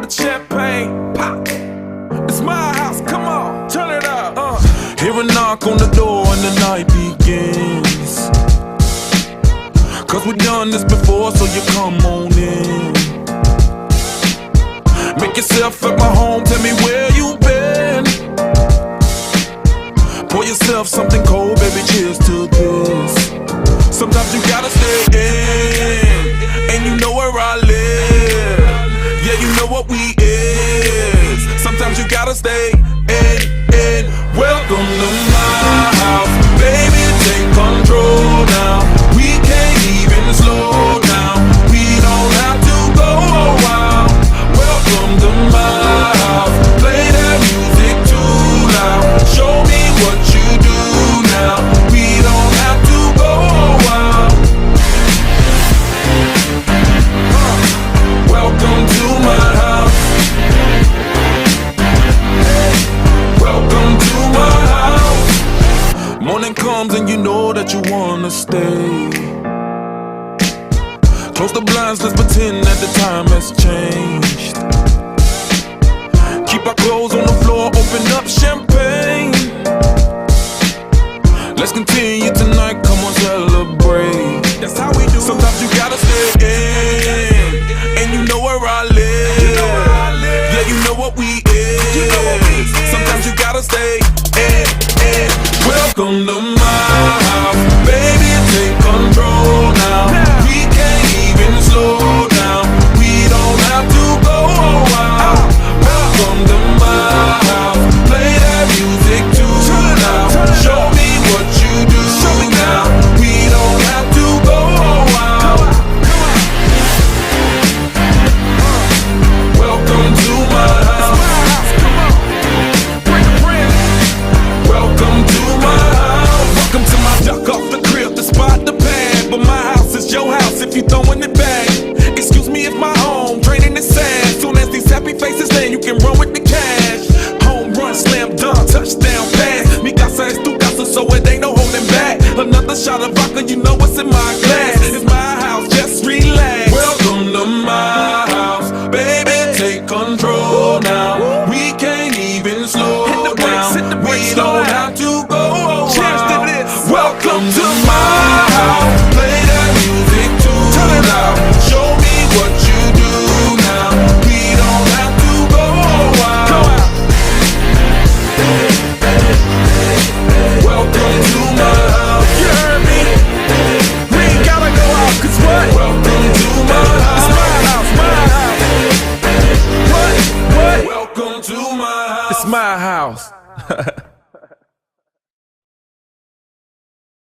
the champagne, pop. It's my house, come on, turn it up. Hear a knock on the door and the night begins. Cause we done this before, so you come on in. Make yourself at my home, tell me where you been. Pour yourself something cold, baby, cheers to this. Sometimes you gotta stay in, and you know where I live. Yeah, you know what we is. Sometimes you gotta stay in. Welcome to my house, baby, take control now. We can't even slow down, we don't have to go a while. Welcome to my house, play that music too loud. Show me what you do now, we don't have to go a while. Welcome to my house. Welcome to my house. Morning comes and you know that you wanna stay. Close the blinds, let's pretend that the time has changed. Keep our clothes on the floor, open up champagne. Let's continue tonight, come on, celebrate. That's how we do. Sometimes you gotta stay in, and you know where I live. Yeah, you know what we is. Sometimes you gotta stay in. Welcome to my house, baby, take control now. We can't even slow down, we don't have to go a while. Welcome to my house, play that music too loud. Show me what you do now, we don't have to go a while. Welcome to my house. Welcome to my house. Welcome to my duck off the crib, the spot, the pad. But my house is your house if you throwing it back. Excuse me if my home draining is sad. Soon as these happy faces land, you can run with the cash. Home run, slam dunk, touchdown pass. Mi casa es tu casa, so it ain't no holding back. Another shot of vodka, you know what's in my glass. It's my house, just relax. Welcome to my house, baby, take control now. We can't even slow down, we don't have to go a while. Welcome to my house, play that music too loud. Show me what you do now, we don't have to go a while. Welcome to my house, you heard me? We ain't gotta go out, cause what? Welcome to my house, it's my house, my house. What? Welcome to my house, it's my house.